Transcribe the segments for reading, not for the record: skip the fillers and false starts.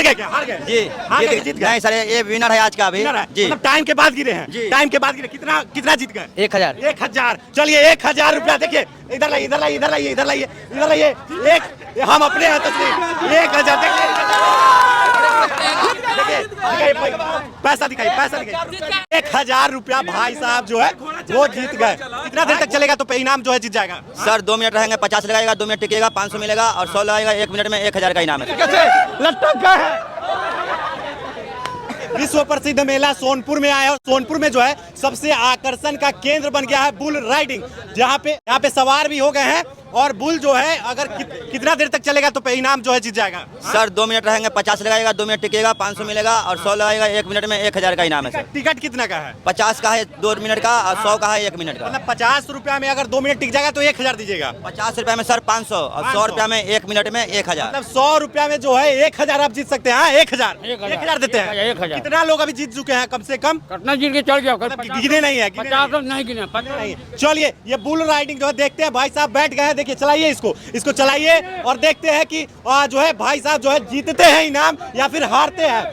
हार गए क्या? हार गए जी। हार गए, जीत गए? नहीं सर, ये विनर है आज का अभी। जी। मतलब टाइम के बाद गिरे हैं जी। टाइम के बाद गिरे। कितना कितना जीत गए? 1000। 1000। चलिए 1000 रुपया। देखिए इधर लाइए इधर लाइए इधर लाइए इधर लाइए इधर लाइए। एक हम अपने हैं तस्वीर 1000। देखिए पैसा दिखाइए पैसा दिखाइए। 1000 रुपया भाई साहब जो है वो जीत गए। कितना देर तक चलेगा तो इनाम जो है जीत जाएगा? सर 2 मिनट रहेंगे, 50 लगाएगा, 2 मिनट टिकेगा, 500 मिलेगा, और 100 लगाएगा 1 मिनट में 1000 का इनाम है। लटक गए हैं। विश्व प्रसिद्ध मेला सोनपुर में आया है। सोनपुर में जो है सबसे आकर्षण का केंद्र बन गया है बुल राइडिंग, जहाँ पे सवार भी हो गए हैं। और बुल जो है अगर कितना देर तक चलेगा तो इनाम जो है जीत जाएगा? सर 2 मिनट रहेंगे, 50 लगाएगा, 2 मिनट टिकेगा, 500 मिलेगा, और 100 लगाएगा 1 मिनट में 1000 का इनाम है सर। टिकट कितना का है? 50 का है 2 मिनट का, और 100 का है 1 मिनट का। मतलब 50 रुपया में अगर 2 मिनट टिक जाएगा तो 1000 दीजिएगा। 50 रुपया में सर 500, और 100 रुपया में 1 मिनट में 1000। मतलब 100 रुपया में जो है 1000 आप जीत सकते हैं। 1000 देते हैं। 1000। कितना लोग अभी जीत चुके हैं कम से कम? कटना जीत के चल गया, गिने नहीं है, गिने 50 नहीं गिने, नहीं। चलिए ये बुल राइडिंग जो है देखते हैं। भाई साहब बैठ गए हैं, देखिए चलाइए इसको चलाइए और देखते हैं कि जो है भाई साहब जो है जीतते हैं इनाम या फिर हारते हैं।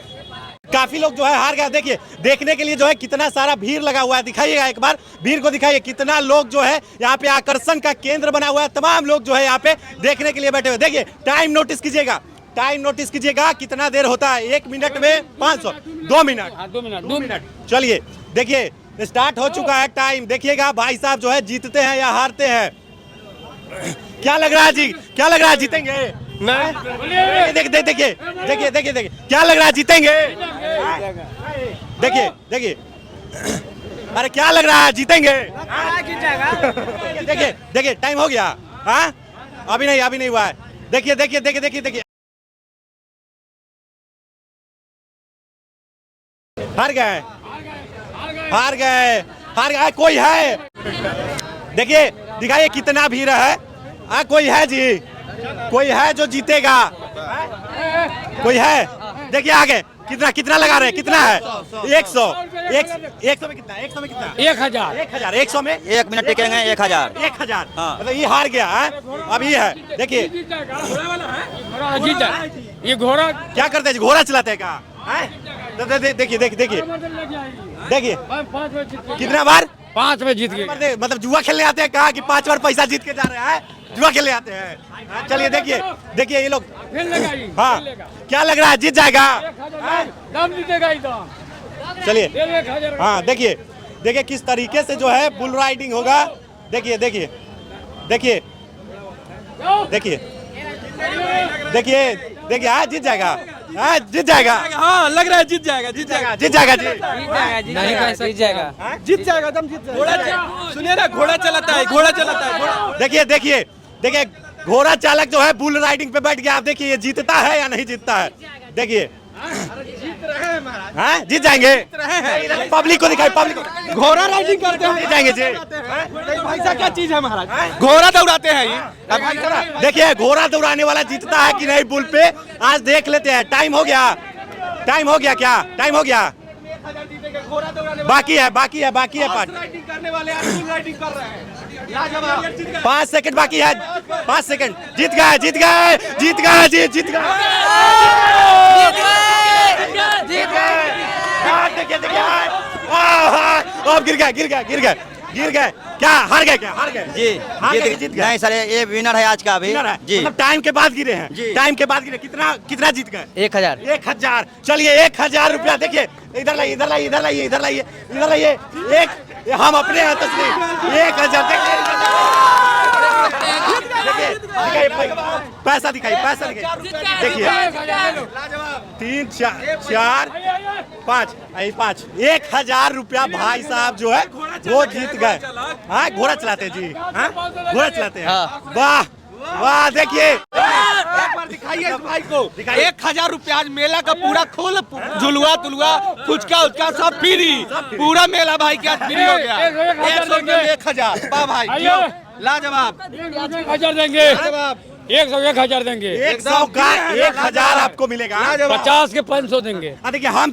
काफी लोग जो है हार गए। देखिए देखने के लिए जो है कितना सारा भीड़ लगा हुआ है। दिखाइएगा एक बार भीड़ को दिखाइए। कितना लोग जो है यहाँ पे आकर्षण का केंद्र बना हुआ है। तमाम लोग जो है यहाँ पे देखने के लिए बैठे हुए। देखिए टाइम नोटिस कीजिएगा, टाइम नोटिस कीजिएगा कितना देर होता है। 1 मिनट में 500, 2 मिनट 2 मिनट। चलिए देखिए स्टार्ट हो चुका है टाइम। देखिएगा भाई साहब जो है जीतते हैं या हारते हैं। क्या लग रहा है जी? क्या लग रहा है जीतेंगे? नहीं देखिए क्या लग रहा है जीतेंगे? देखिए अरे क्या लग रहा है जीतेंगे? देखिए टाइम हो गया। हाँ अभी नहीं हुआ है। देखिए हार गए। कोई है? देखिए दिखाइए कितना भीड़ है। कोई है जी? कोई है जो जीतेगा? कोई है? देखिए आगे कितना लगा रहे हैं? कितना है? 100 में कितना? 100 में कितना? 1000। 100 में 1 मिनट टिकेंगे 1000। 1000। हाँ। मतलब ये हार गया है। अब ये है देखिए ये घोड़ा क्या करते हैं? घोड़ा चलाते हैं क्या? देखिए कितना बार? 5 में जीत गए। मतलब जुआ खेलने आते हैं कहा कि 5 बार पैसा जीत के जा रहे हैं। जुआ खेलने आते हैं। चलिए देखिए ये लोग। हाँ क्या लग रहा है जीत जाएगा? दम जीतेगा एकदम। चलिए हाँ देखिए किस तरीके से जो है बुल राइडिंग होगा। देखिए हाँ जीत जाएगा। जीत जाएगा। हाँ लग रहा है जीत जाएगा जी। नहीं जीत जाएगा। जीत जाएगा एकदम जीत जाएगा। सुनिए ना घोड़ा चलाता है। देखिए घोड़ा चालक जो है बुल राइडिंग पे बैठ गया। आप देखिए ये जीतता है या नहीं जीतता है। देखिए जीत रहे हैं महाराज। हाँ जीत जाएंगे। पब्लिक को दिखाई, पब्लिक को। घोड़ा राइडिंग करते हैं, जीत जाएंगे जी। भाई साहब क्या चीज है महाराज? घोड़ा दौड़ाते हैं ये। देखिए घोड़ा दौड़ाने वाला जीतता है कि नहीं बुल पे आज देख लेते हैं। टाइम हो गया क्या? टाइम हो गया? बाकी है पार्ट। राइडिंग करने वाले राइडिंग कर रहे हैं। 5 सेकंड बाकी है। 5 सेकंड। जीत गए। अब गिर गए। क्या हार गए? जी। जीत गए। नहीं सर, ये विनर है आज का अभी। जी। मतलब टाइम के बाद गिरे हैं। जी। टाइम के बाद गिरे। कितना जीत गए? 1000। चलिए 1000 रुपया। देखिए इधर लाइए। एक हम अपने हैं तस्वीर 1000। देखिए पैसा दिखाइए। देखिए 3 4 5 1000 रुपया भाई साहब जो है वो जीत गए। हाँ घोड़ा चलाते हैं जी। हाँ घोड़ा चलाते हैं। वाह देखिए एक बार दिखाइए इस भाई को। 1000 रुपया मेला का पूरा खोल, झुलुआ फुचका सब फ्री। पूरा मेला भाई क्या फ्री हो गया। 100 रुपये में 1000। वाह भाई लाजवाब। 1000 देंगे। 100 देंगे। 100 का 1000 आपको मिलेगा। 50 के 500 देंगे। देखिए हम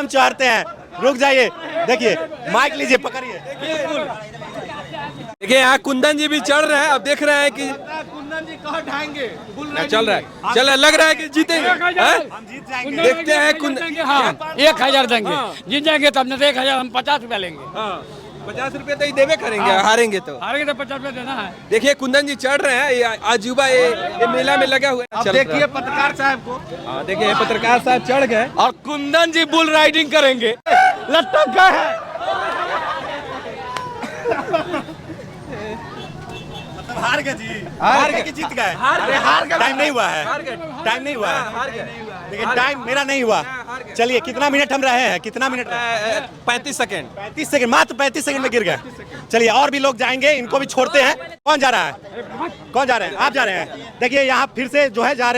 चाहते हैं। रुक जाइए। देखिए माइक लीजिए, पकड़िए। देखिए यहाँ कुंदन जी भी चढ़ रहे हैं। अब देख रहे हैं कि कुंदन जी कहाँ ढाएंगे चल रहा है, चल लग रहा है कि जीतेंगे। हैं? हम जीत जाएंगे। देखते हैं हाँ 1000 देंगे। जीत जाएंगे तब न तो 1000 हम 50 रुपया लेंगे। हाँ 50 रुपए तो ही देवे करेंगे, हारेंगे तो। हारेंगे तो 50 रुपया देना है। देखिए कुंदन जी चढ़ रहे हैं, ये अजूबा ये मेला में लगा हुआ है। अब देखिए पत्रकार साहब को। हाँ देखिए पत्रकार साहब चढ़ गए और कुंदन जी बुल राइडिंग करेंगे। लटक गए हैं। मतलब हार गए जी, हार गए कि जीत गए। अरे हार गए। टाइम नहीं हुआ है, टाइम नहीं हुआ है, लेकिन टाइम मेरा नहीं हुआ। चलिए कितना मिनट हम रहे हैं, कितना मिनट 35 सेकेंड 35 सेकंड, मात्र 35 सेकंड में गिर गए। चलिए और भी लोग जाएंगे, इनको भी छोड़ते हैं। कौन जा रहा है, कौन जा रहे हैं? आप जा रहे हैं। देखिए यहाँ फिर से जो है जा रहे हैं